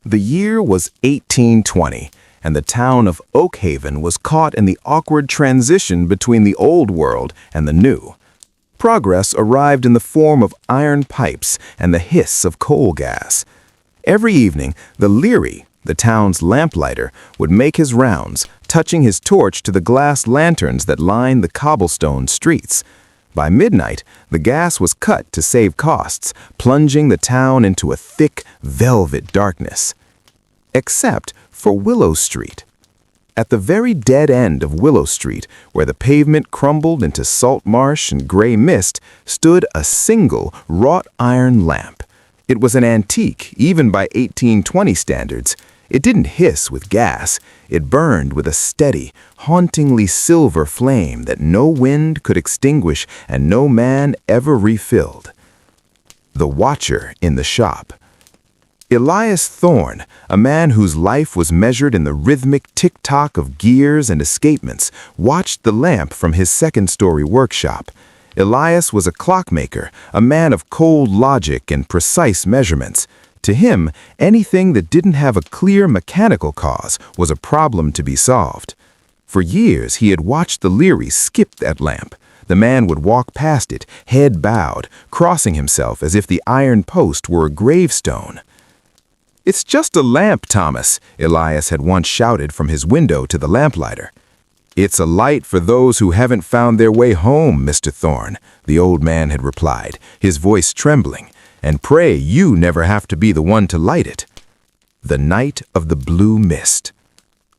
The year was 1820, and the town of Oakhaven was caught in the awkward transition between the old world and the new. Progress arrived in the form of iron pipes and the hiss of coal gas. Every evening, the Leary, the town's lamplighter, would make his rounds, touching his torch to the glass lanterns that lined the cobblestone streets. By midnight, the gas was cut to save costs, plunging the town into a thick, velvet darkness. Except for Willow Street. At the very dead end of Willow Street, where the pavement crumbled into salt marsh and gray mist, stood a single wrought iron lamp. It was an antique, even by 1820 standards. It didn't hiss with gas. It burned with a steady, hauntingly silver flame that no wind could extinguish and no man ever refilled. The watcher in the shop. Elias Thorne, a man whose life was measured in the rhythmic tick-tock of gears and escapements, watched the lamp from his second-story workshop. Elias was a clockmaker, a man of cold logic and precise measurements. To him, anything that didn't have a clear mechanical cause was a problem to be solved. For years, he had watched the Leary skip that lamp. The man would walk past it, head bowed, crossing himself as if the iron post were a gravestone. "It's just a lamp, Thomas," Elias had once shouted from his window to the lamplighter. "It's a light for those who haven't found their way home, Mr. Thorne," the old man had replied, his voice trembling, "and pray you never have to be the one to light it." The night of the blue mist.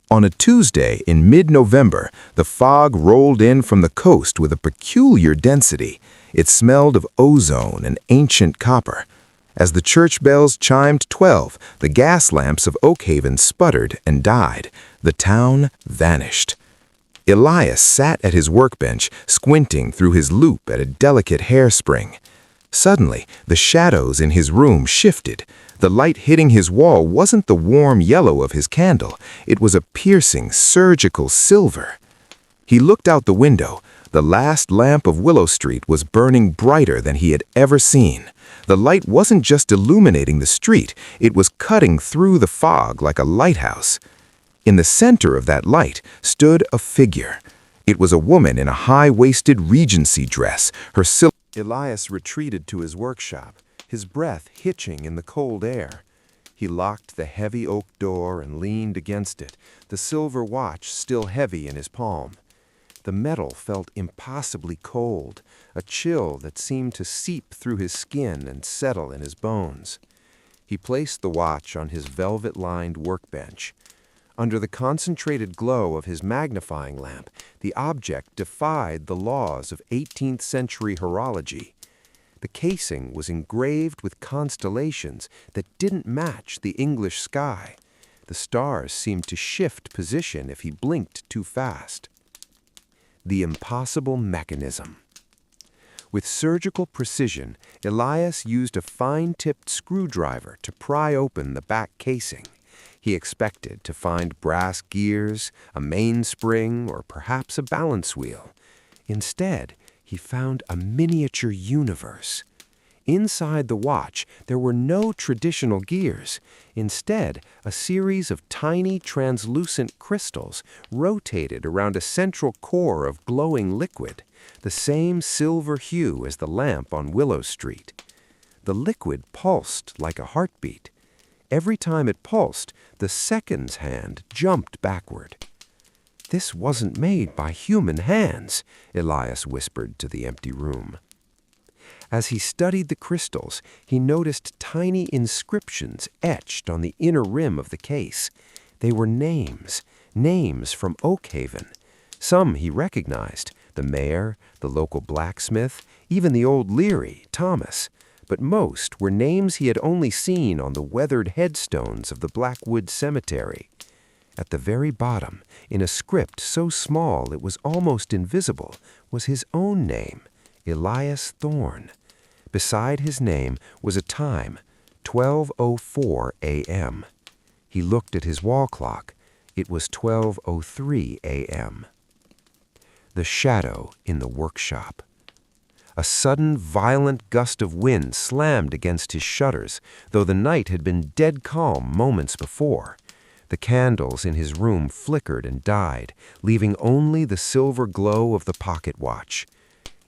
On a Tuesday in mid-November, the fog rolled in from the coast with a peculiar density. It smelled of ozone and ancient copper. As the church bells chimed 12, the gas lamps of Oakhaven sputtered and died. The town vanished. Elias sat at his workbench, squinting through his loupe at a delicate hairspring. Suddenly, the shadows in his room shifted. The light hitting his wall wasn't the warm yellow of his candle. It was a piercing, surgical silver. He looked out the window. The last lamp of Willow Street was burning brighter than he had ever seen. The light wasn't just illuminating the street, it was cutting through the fog like a lighthouse. In the center of that light stood a figure. It was a woman in a high-waisted Regency dress, her silk. Elias retreated to his workshop, his breath hitching in the cold air. He locked the heavy oak door and leaned against it, the silver watch still heavy in his palm. The metal felt impossibly cold, a chill that seemed to seep through his skin and settle in his bones. He placed the watch on his velvet-lined workbench. Under the concentrated glow of his magnifying lamp, the object defied the laws of 18th-century horology. The casing was engraved with constellations that didn't match the English sky. The stars seemed to shift position if he blinked too fast. The impossible mechanism. With surgical precision, Elias used a fine-tipped screwdriver to pry open the back casing. He expected to find brass gears, a mainspring, or perhaps a balance wheel. Instead, he found a miniature universe. Inside the watch, there were no traditional gears. Instead, a series of tiny translucent crystals rotated around a central core of glowing liquid, the same silver hue as the lamp on Willow Street. The liquid pulsed like a heartbeat. Every time it pulsed, the seconds hand jumped backward. "This wasn't made by human hands," Elias whispered to the empty room. As he studied the crystals, he noticed tiny inscriptions etched on the inner rim of the case. They were names from Oakhaven. Some he recognized, the mayor, the local blacksmith, even the old Leary, Thomas. But most were names he had only seen on the weathered headstones of the Blackwood Cemetery. At the very bottom, in a script so small it was almost invisible, was his own name, Elias Thorne. Beside his name was a time, 12:04 a.m. He looked at his wall clock. It was 12:03 a.m. The shadow in the workshop. A sudden, violent gust of wind slammed against his shutters, though the night had been dead calm moments before. The candles in his room flickered and died, leaving only the silver glow of the pocket watch.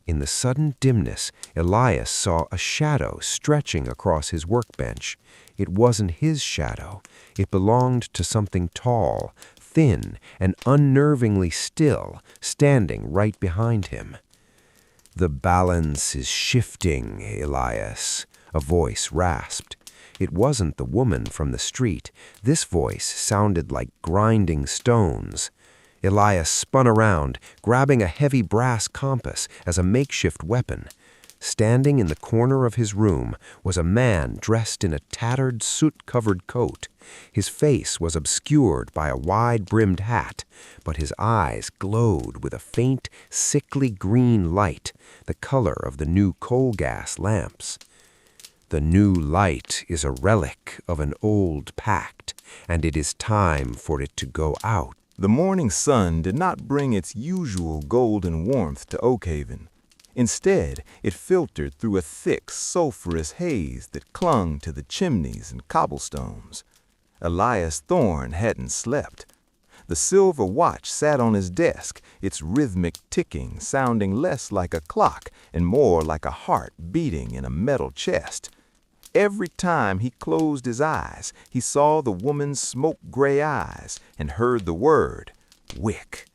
In the sudden dimness, Elias saw a shadow stretching across his workbench. It wasn't his shadow. It belonged to something tall, thin, and unnervingly still, standing right behind him. "The balance is shifting, Elias," a voice rasped. It wasn't the woman from the street. This voice sounded like grinding stones. Elias spun around, grabbing a heavy brass compass as a makeshift weapon. Standing in the corner of his room was a man dressed in a tattered, soot-covered coat. His face was obscured by a wide-brimmed hat, but his eyes glowed with a faint, sickly green light, the color of the new coal gas lamps. "The new light is a relic of an old pact, and it is time for it to go out." The morning sun did not bring its usual golden warmth to Oakhaven. Instead, it filtered through a thick, sulphurous haze that clung to the chimneys and cobblestones. Elias Thorne hadn't slept. The silver watch sat on his desk, its rhythmic ticking sounding less like a clock and more like a heart beating in a metal chest. Every time he closed his eyes, he saw the woman's smoke-gray eyes and heard the word, wick.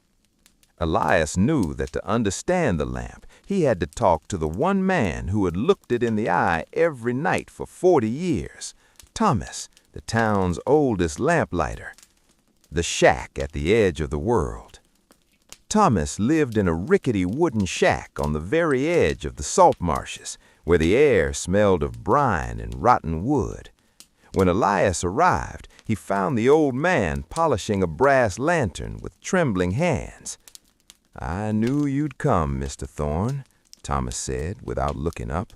Elias knew that to understand the lamp, he had to talk to the one man who had looked it in the eye every night for 40 years, Thomas, the town's oldest lamplighter. The shack at the edge of the world. Thomas lived in a rickety wooden shack on the very edge of the salt marshes, where the air smelled of brine and rotten wood. When Elias arrived, he found the old man polishing a brass lantern with trembling hands. "I knew you'd come, Mr. Thorne," Thomas said without looking up.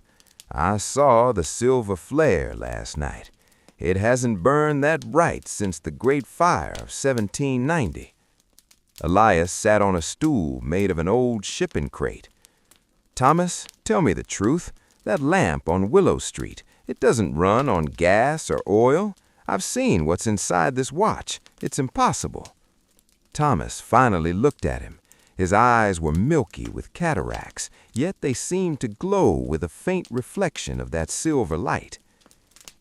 "I saw the silver flare last night. It hasn't burned that bright since the Great Fire of 1790. Elias sat on a stool made of an old shipping crate. "Thomas, tell me the truth. That lamp on Willow Street, it doesn't run on gas or oil. I've seen what's inside this watch. It's impossible." Thomas finally looked at him. His eyes were milky with cataracts, yet they seemed to glow with a faint reflection of that silver light.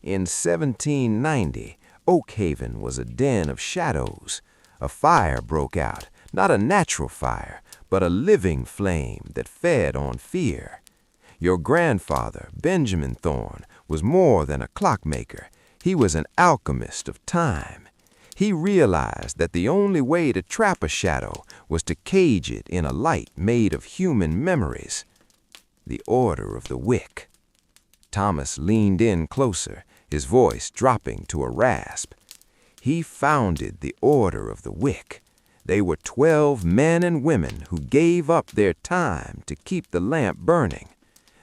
"In 1790, Oakhaven was a den of shadows. A fire broke out, not a natural fire, but a living flame that fed on fear. Your grandfather, Benjamin Thorne, was more than a clockmaker. He was an alchemist of time. He realized that the only way to trap a shadow was to cage it in a light made of human memories. The Order of the Wick." Thomas leaned in closer, his voice dropping to a rasp. "He founded the Order of the Wick. They were 12 men and women who gave up their time to keep the lamp burning.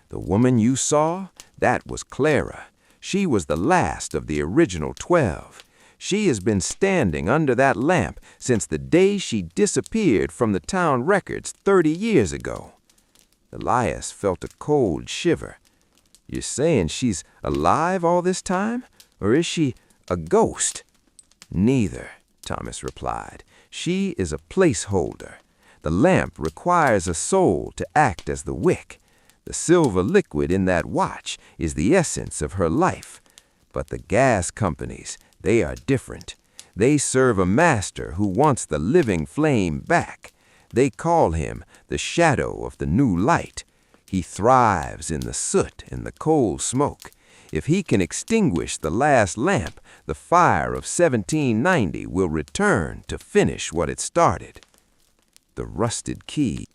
The woman you saw, that was Clara. She was the last of the original 12. She has been standing under that lamp since the day she disappeared from the town records 30 years ago." Elias felt a cold shiver. "You're saying she's alive all this time? Or is she a ghost?" "Neither," Thomas replied. "She is a placeholder. The lamp requires a soul to act as the wick. The silver liquid in that watch is the essence of her life. But the gas companies, they are different. They serve a master who wants the living flame back. They call him the shadow of the new light. He thrives in the soot and the coal smoke. If he can extinguish the last lamp, the fire of 1790 will return to finish what it started." The rusted key